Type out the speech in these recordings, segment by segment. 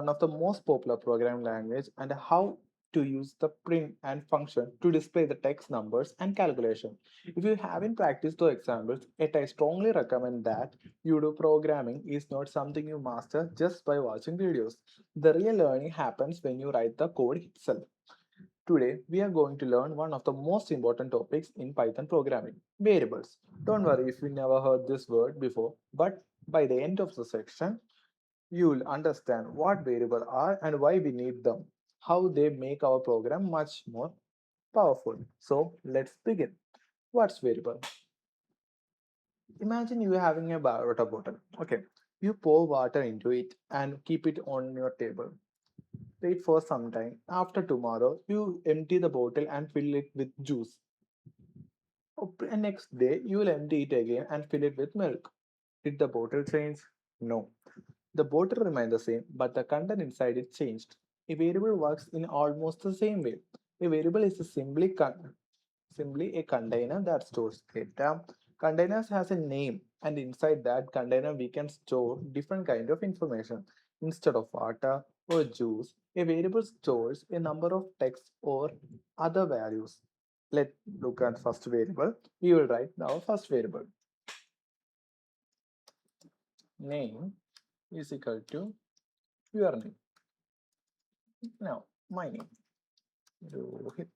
one of the most popular programming language and how to use the print and function to display the text numbers and calculation. If you haven't practiced those examples, yet I strongly recommend that you do. Programming is not something you master just by watching videos. The real learning happens when you write the code itself. Today, we are going to learn one of the most important topics in Python programming, variables. Don't worry if you never heard this word before, but by the end of the section, you will understand what variables are and why we need them, how they make our program much more powerful. So, let's begin. What's variable? Imagine you having a water bottle. Okay, you pour water into it and keep it on your table. Wait for some time. After tomorrow, you empty the bottle and fill it with juice. And next day, you will empty it again and fill it with milk. Did the bottle change? No. The bottle remained the same, but the content inside it changed. A variable works in almost the same way. A variable is simply a container that stores data. Containers has a name, and inside that container we can store different kind of information. Instead of water or juice, a variable stores a number of text or other values. Let's look at first variable. We will write now first variable. Name is equal to your name. Now my name. Rohit.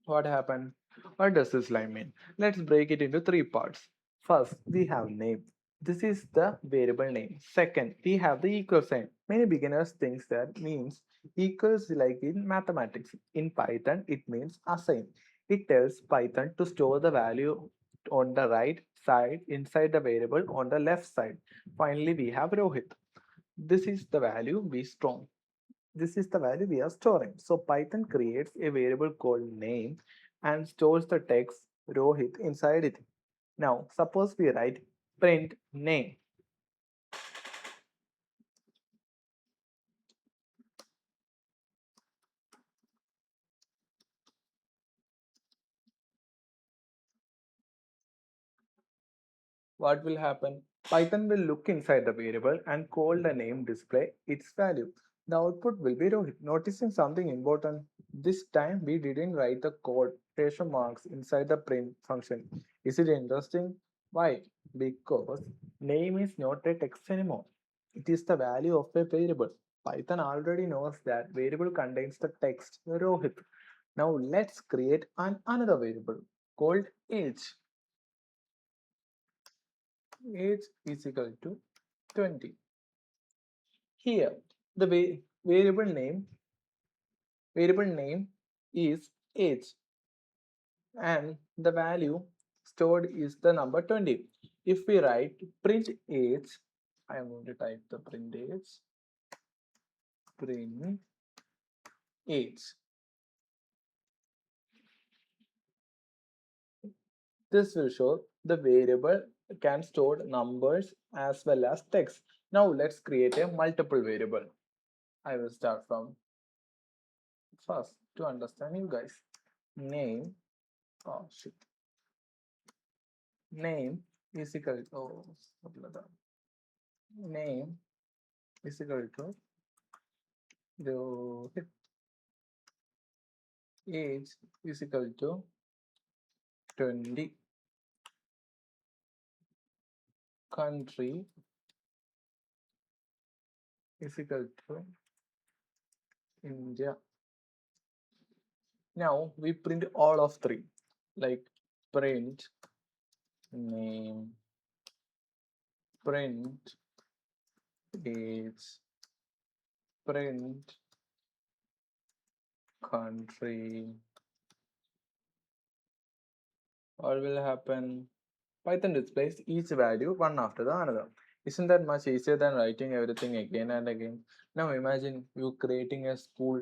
What happened? What does this line mean? Let's break it into three parts. First, we have name. This is the variable name. Second, we have the equal sign. Many beginners think that means equals like in mathematics. In Python, it means assign. It tells Python to store the value on the right side inside the variable on the left side. Finally, we have Rohit. This is the value we store. This is the value we are storing. So Python creates a variable called name and stores the text Rohit inside it. Now suppose we write print name. What will happen? Python will look inside the variable and call the name display its value. The output will be Rohit. Noticing something important, this time we didn't write the quotation marks inside the print function. Is it interesting? Why? Because name is not a text anymore. It is the value of a variable. Python already knows that variable contains the text Rohit. Now let's create another variable called age. Age is equal to 20. Here, the variable name is age, and the value stored is the number 20. If we write print age, I am going to type the print age. This will show the variable can store numbers as well as text. Now let's create a multiple variable. I will start from first to understand you guys. Name, oh shit, name is equal to, name is equal to the age is equal to 20, country is equal to India. Now we print all of three, like print name, print age, print country. What will happen? Python displays each value one after the another. Isn't that much easier than writing everything again and again? Now imagine you creating a school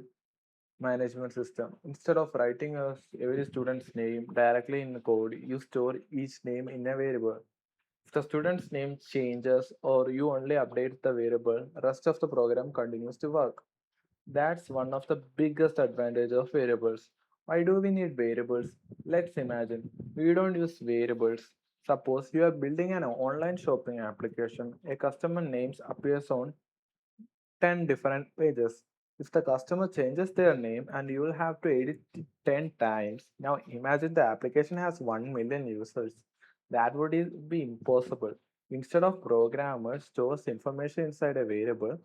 management system. Instead of writing every student's name directly in the code, you store each name in a variable. If the student's name changes or you only update the variable, rest of the program continues to work. That's one of the biggest advantages of variables. Why do we need variables? Let's imagine we don't use variables. Suppose you are building an online shopping application. A customer names appears on 10 different pages. If the customer changes their name and you will have to edit it 10 times, now imagine the application has 1 million users. That would be impossible. Instead of programmer stores information inside a variable,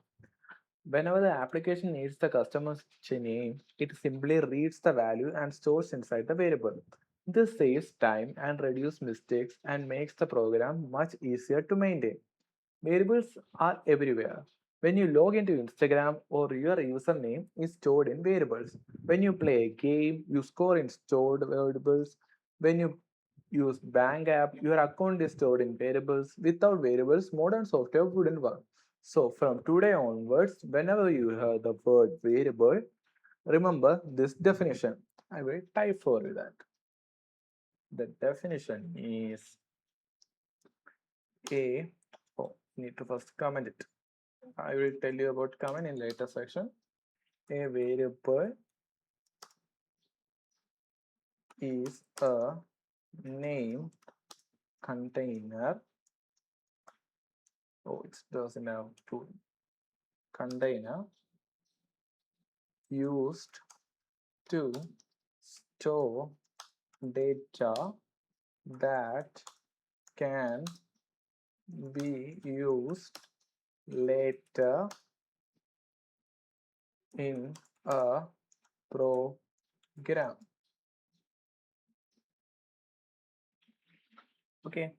whenever the application needs the customer's name, it simply reads the value and stores inside the variable. This saves time and reduces mistakes and makes the program much easier to maintain. Variables are everywhere. When you log into Instagram or your username is stored in variables. When you play a game, you score in stored variables. When you use bank app, your account is stored in variables. Without variables, modern software wouldn't work. So from today onwards, whenever you hear the word variable, remember this definition. I will type for you that. The definition is a, oh, need to first comment it. I will tell you about comment in later section. A variable is a name container. Oh, it doesn't have to container used to store data that can be used later in a program. Okay,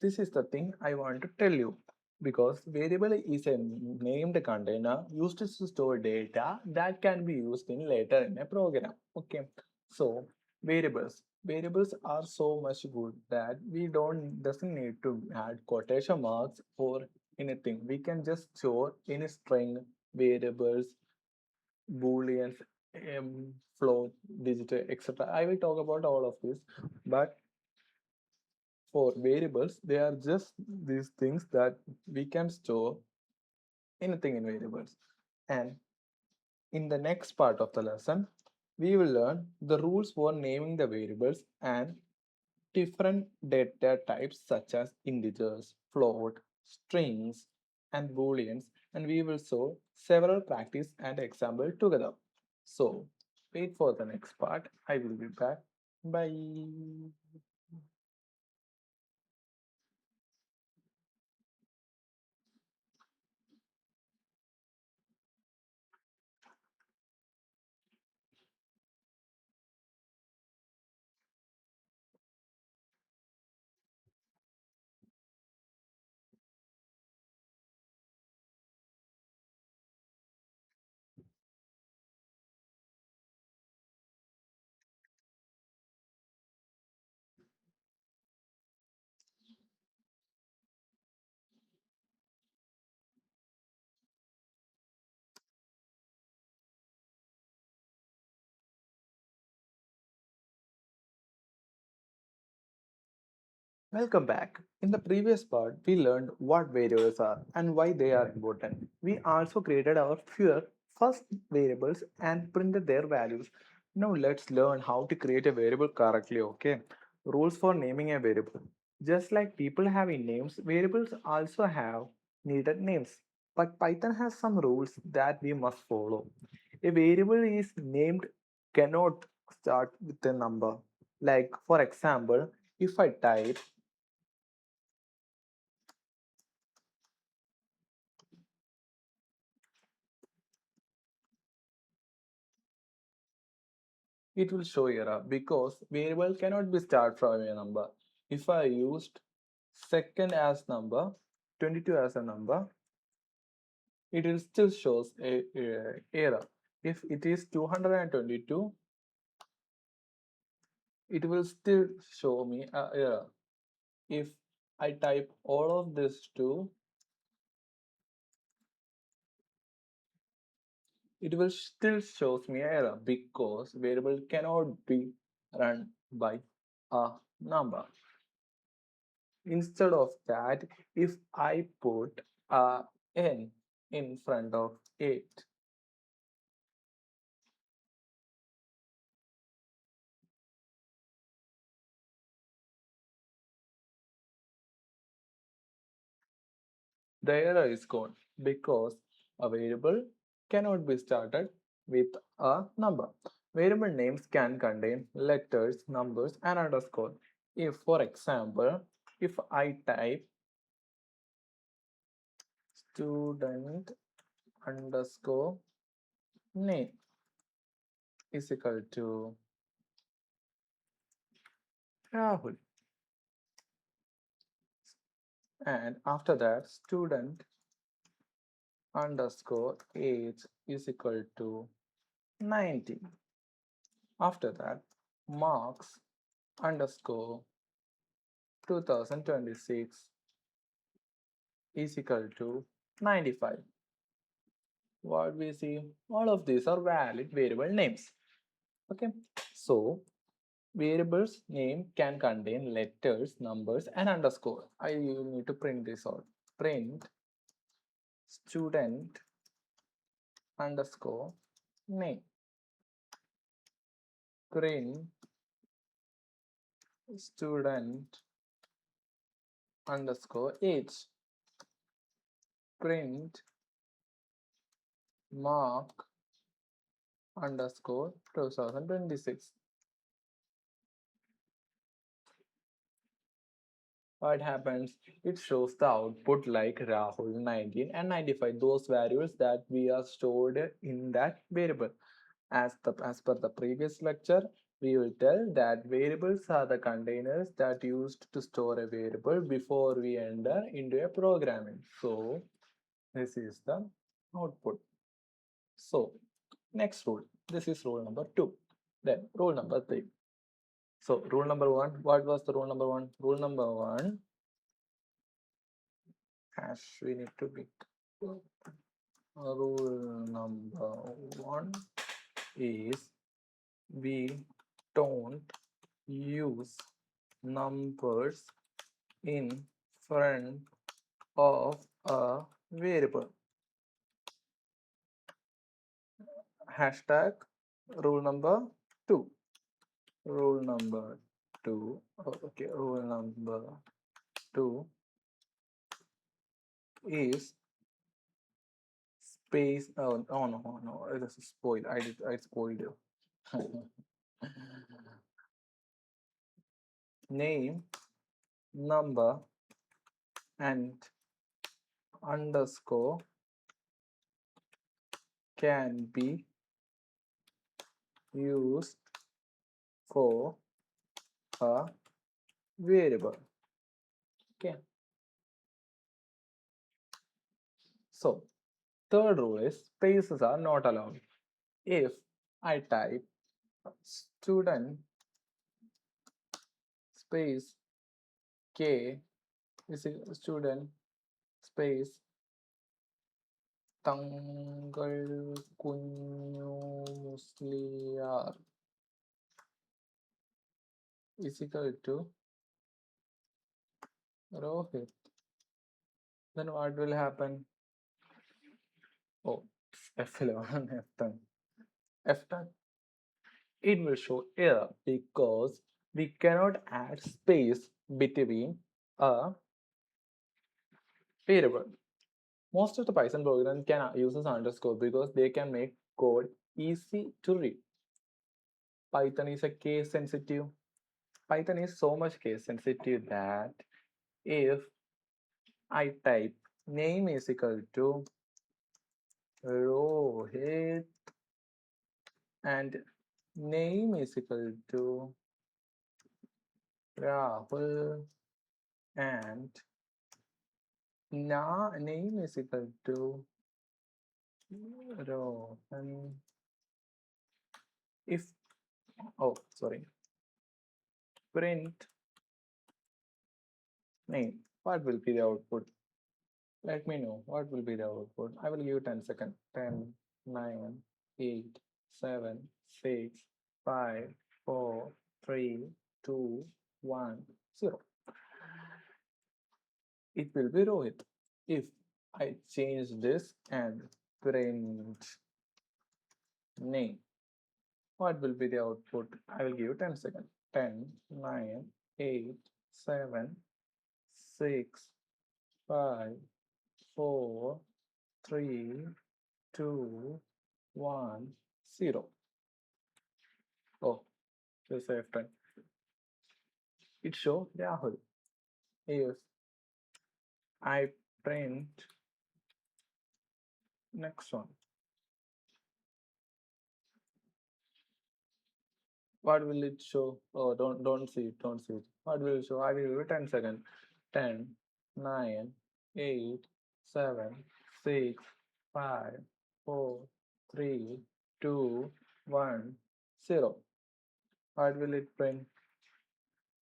this is the thing I want to tell you because variable is a named container used to store data that can be used in later in a program. Okay, so variables are so much good that we don't doesn't need to add quotation marks or anything. We can just store any string, variables, booleans, float, digital, etc. I will talk about all of this, but for variables, they are just these things that we can store anything in variables. And in the next part of the lesson, we will learn the rules for naming the variables and different data types such as integers, float, strings, and booleans, and we will show several practice and example together. So wait for the next part. I will be back. Bye. Welcome back. In the previous part, we learned what variables are and why they are important. We also created our few first variables and printed their values. Now let's learn how to create a variable correctly, okay? Rules for naming a variable. Just like people have in names, variables also have needed names. But Python has some rules that we must follow. A variable is named cannot start with a number. Like for example, if I type it will show error because variable cannot be start from a number. If I used second as number, 22 as a number, it will still shows a error. If it is 222, it will still show me a error. If I type all of this too, it will still shows me error because variable cannot be run by a number. Instead of that, if I put a n in front of it, The error is gone because a variable cannot be started with a number. Variable names can contain letters, numbers, and underscore. If, for example, if I type student underscore name is equal to Rahul, and after that student underscore age is equal to 90. After that marks underscore 2026 is equal to 95. What we see, all of these are valid variable names. Okay, so variables name can contain letters, numbers, and underscore. I need to print this out. Print student underscore name. Print student underscore age. Print mark underscore 2026. What happens? It shows the output like Rahul 19 and 95, those values that we are stored in that variable. As per the previous lecture, we will tell that variables are the containers that used to store a variable before we enter into a programming. So this is the output. So next rule. This is rule number 2. Then rule number 3. So rule number 1. What was the rule number 1? Rule number 1. Hash we need to pick. Rule number 1 is we don't use numbers in front of a variable. Hashtag rule number 2. Rule number 2. Okay, rule number 2 is space. Oh no, this is spoiled. I spoiled you. Name, number, and underscore can be used for a variable. Okay. So third rule is spaces are not allowed. If I type student space K is student space Tangal Kunyu Musliar is equal to Rohit, then what will happen? Oh, F11, F10. F10. It will show error because we cannot add space between a variable. Most of the Python programs can use underscore because they can make code easy to read. Python is a case sensitive. Python is so much case sensitive that if I type name is equal to Rohit and name is equal to Rahul and name is equal to Rohan. If print name, what will be the output? Let me know what will be the output. I will give you 10 seconds. 10, 9, 8, 7, 6, 5, 4, 3, 2, 1, 0. It will be Rohit. If I change this and print name, what will be the output? I will give you 10 seconds. 10, 9, 8, 7, 6, 5, 4, 3, 2, 1, 0. Oh, just a friend. It show Rahul. Yes, I print next one. What will it show? Oh, don't see it, don't see it. What will it show? I will give it 10 seconds. 10, 9, 8, 7, 6, 5, 4, 3, 2, 1, 0. What will it print?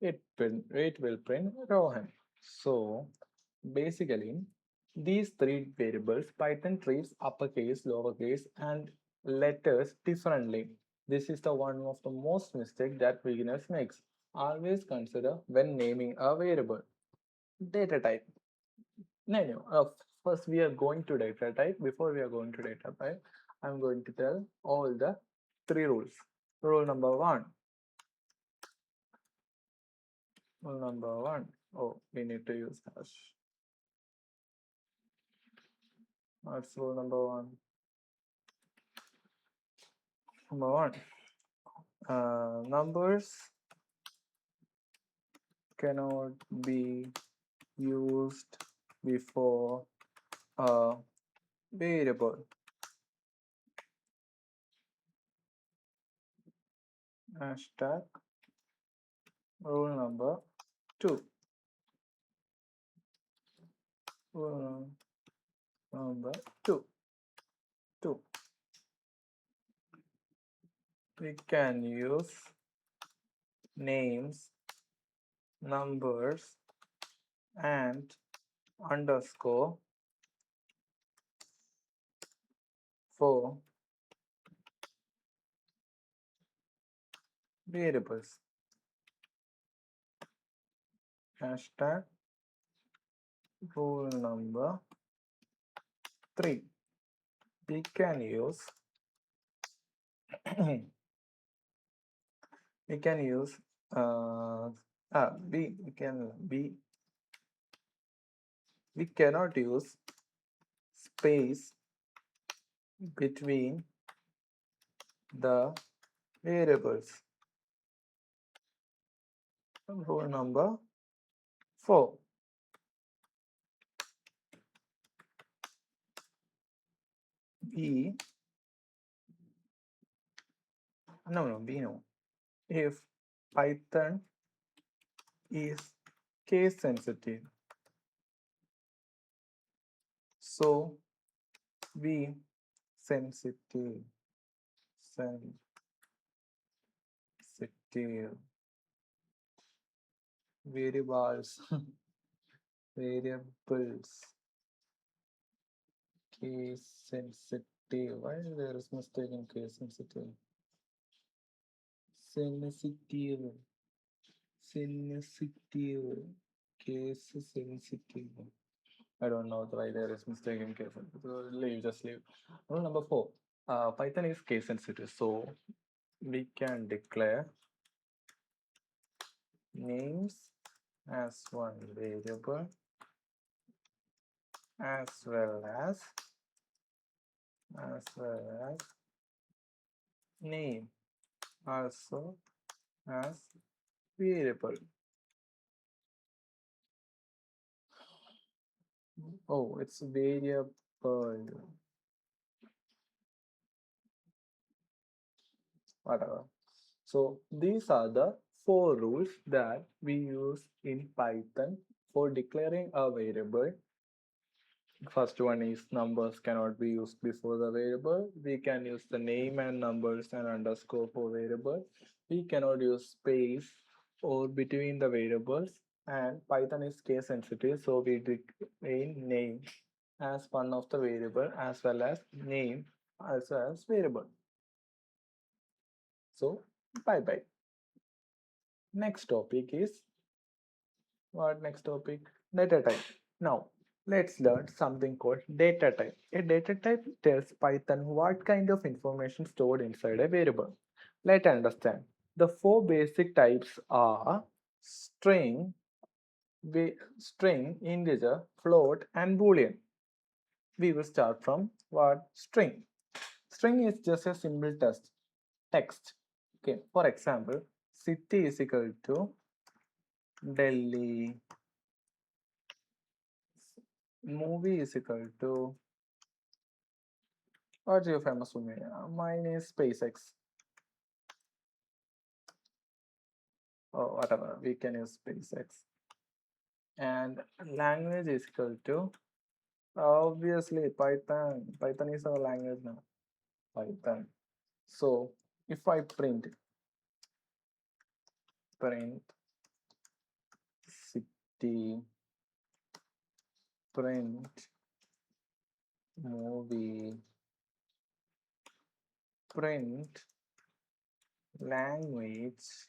It will print Rohan. So basically, these three variables, Python treats uppercase, lowercase, and letters differently. This is the one of the most mistake that beginners makes. Always consider when naming a variable. Data type. No. First, we are going to data type. Before we are going to data type, I'm going to tell all the three rules. Rule number one. Rule number one. Oh, we need to use hash. That's rule number one. Number one. Numbers cannot be used before a variable. Hashtag rule number two. Rule number two. We can use names, numbers, and underscore for variables. Hashtag rule number three. We can use we can use we cannot use space between the variables. Rule number 4. B no. If Python is case sensitive, so we sensitive variables variables case sensitive. Why there is mistake in case sensitive? Sensitive case sensitive. I don't know why there is mistake in case sensitive. So just leave. Rule number 4. Python is case sensitive, so we can declare names as one variable as well as name also as variable. Oh, it's variable. Whatever. So these are the 4 rules that we use in Python for declaring a variable. First one is numbers cannot be used before the variable. We can use the name and numbers and underscore for variable. We cannot use space or between the variables, and Python is case sensitive, so we declare name as one of the variable as well as name also as variable. So bye bye. Next topic is what? Next topic, data type. Now let's learn something called data type. A data type tells Python what kind of information stored inside a variable. Let's understand. The 4 basic types are string, integer, float, and boolean. we will start from what? String. String is just a simple text. Okay, for example, city is equal to Delhi, movie is equal to, what's your famous movie? Mine is SpaceX, or whatever, we can use SpaceX. And language is equal to, obviously, Python. Python is our language now. Python. So if I print city, print movie, print language,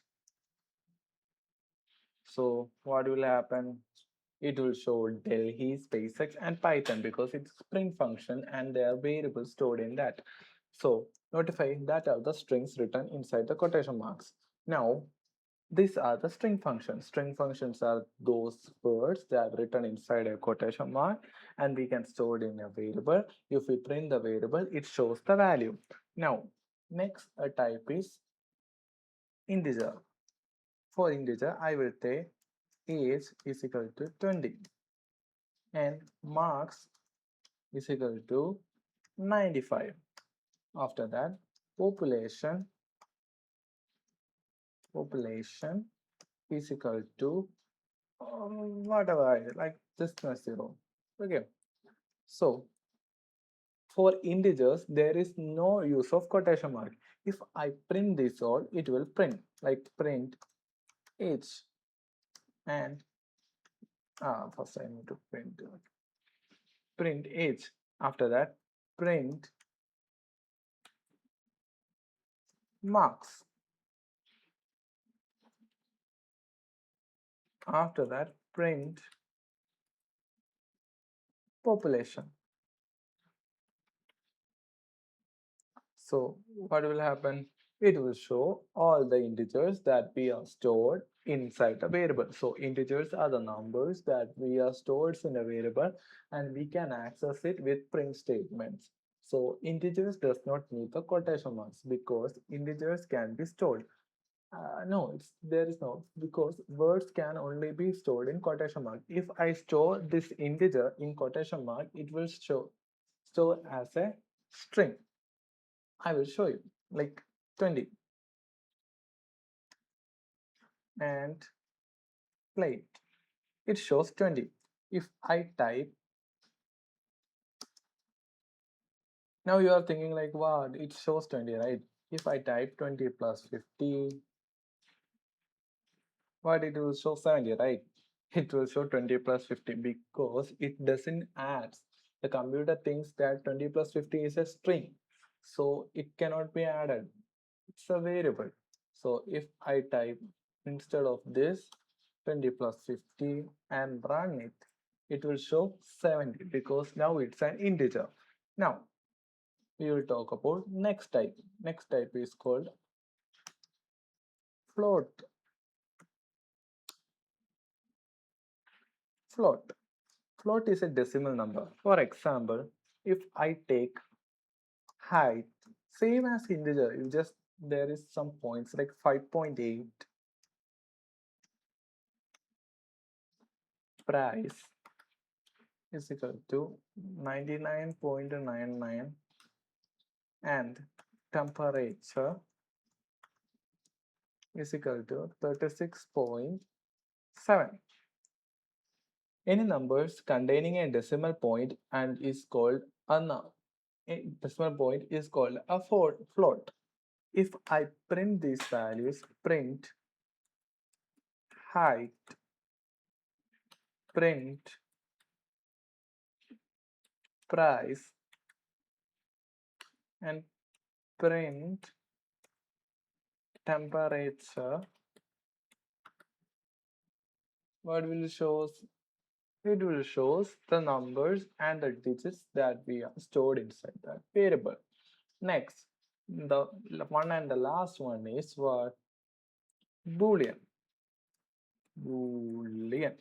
so what will happen? It will show Delhi, SpaceX, and Python because it's print function and there are variables stored in that. So notify that are the strings written inside the quotation marks. Now these are the string functions. String functions are those words that are written inside a quotation mark and we can store it in a variable. If we print the variable, it shows the value. Now, next a type is integer. For integer, I will say age is equal to 20 and marks is equal to 95. After that, population is equal to whatever I like, just a 0. Okay, so for integers there is no use of quotation mark. If I print this all, it will print like print age and first I need to print age. After that, print marks. After that, print population. So what will happen? It will show all the integers that we are stored inside a variable. So integers are the numbers that we are stored in a variable and we can access it with print statements. So integers does not need the quotation marks because integers can be stored. No, there is no, because words can only be stored in quotation mark. If I store this integer in quotation mark, it will store as a string. I will show you like 20 and play it. It shows 20. If I type, now you are thinking like, wow, it shows 20, right? If I type 20 plus 50, what it will show 70, right? It will show 20 plus 50 because it doesn't add. The computer thinks that 20 plus 50 is a string, so it cannot be added. It's a variable. So if I type instead of this 20 plus 50 and run it, it will show 70 because now it's an integer. Now we will talk about next type. Next type is called float. Float. Float is a decimal number. For example, if I take height, same as integer, you just there is some points like 5.8, price is equal to 99.99 and temperature is equal to 36.7. Any numbers containing a decimal point and is called a decimal point is called a float. If I print these values, print height, print price, and print temperature, what will shows? It will shows the numbers and the digits that we are stored inside that variable. Next, the one and the last one is what? Boolean. Boolean.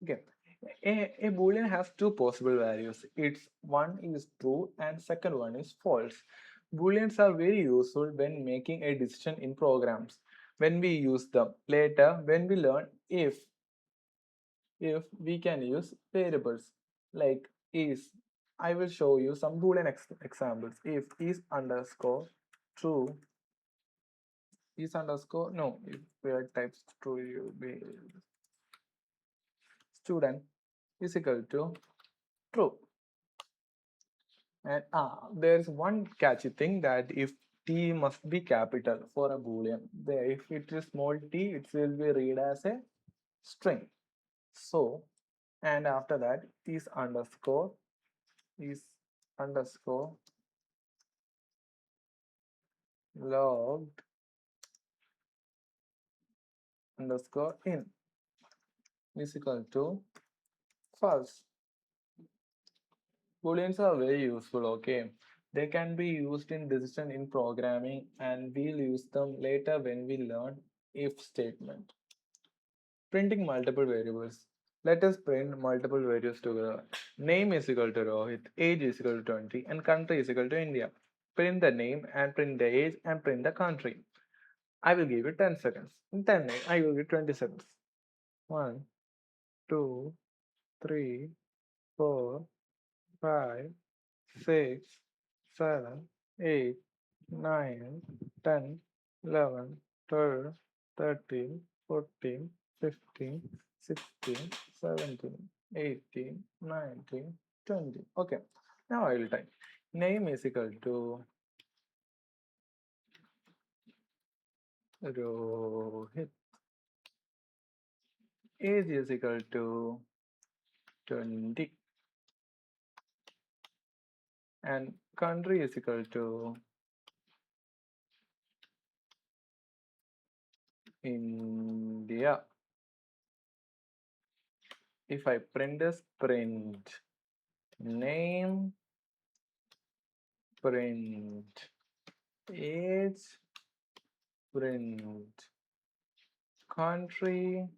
Okay. A boolean has two possible values. It's one is true and second one is false. Booleans are very useful when making a decision in programs. When we use them later, when we learn if we can use variables like is. I will show you some boolean examples. If is underscore true is underscore no if where types true you be student is equal to true. And there's one catchy thing that if t must be capital for a boolean, there if it is small t, it will be read as a string. So, and after that is underscore logged underscore in is equal to false. Booleans are very useful, okay? They can be used in decision in programming and we'll use them later when we learn if statement. Printing multiple variables. Let us print multiple variables together. Name is equal to Rohit, age is equal to 20, and country is equal to India. Print the name and print the age and print the country. I will give you 10 seconds. In 10 minutes, I will give 20 seconds. 1, 2, 3, 4, 5, 6, 7, 8, 9, 10, 11, 12, 13, 14, 15, 16, 17, 18, 19, 20. Okay, now I will type. Name is equal to Rohit. Age is equal to 20. And country is equal to India. If I print this, print name, print age, print country,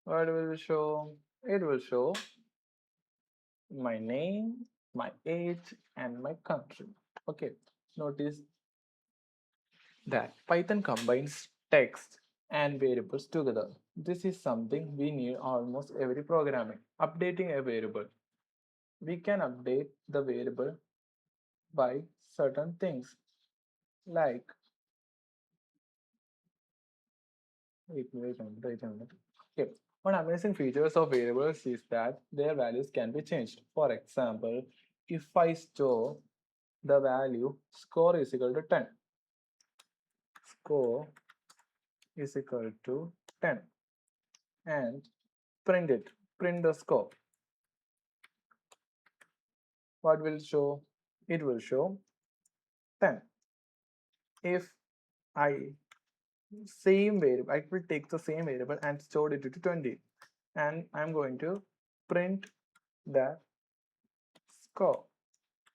what will show? It will show my name, my age, and my country. Okay, notice that Python combines text and variables together. This is something we need almost every programming. Updating a variable. We can update the variable by certain things like wait a minute. Okay. One amazing features of variables is that their values can be changed. For example, if I store the value score is equal to 10, score is equal to 10 and print it, print the score, what will show? It will show 10. If I same variable, I will take the same variable and store it to 20 and I'm going to print the score.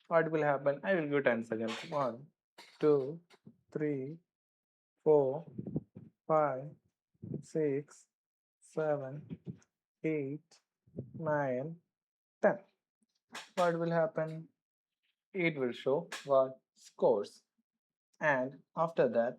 What will happen? I will give 10 seconds. 1, 2, 3, 4, 5, 6, 7, 8, 9, 10. What will happen? It will show what scores. And after that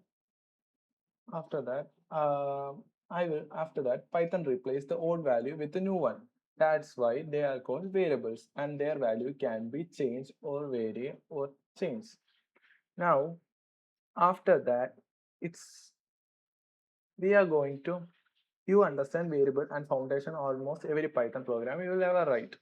Python replace the old value with the new one. That's why they are called variables and their value can be changed or vary or change. Now after that it's we are going to you understand variable and foundation almost every Python program you will ever write.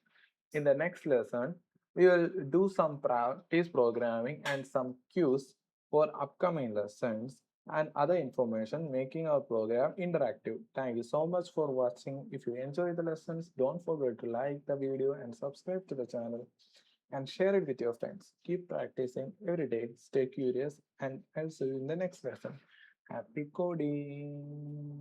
In the next lesson we will do some practice programming and some cues for upcoming lessons and other information making our program interactive. Thank you so much for watching. If you enjoy the lessons, don't forget to like the video and subscribe to the channel and share it with your friends. Keep practicing every day, stay curious, and I'll see you in the next lesson. Happy coding!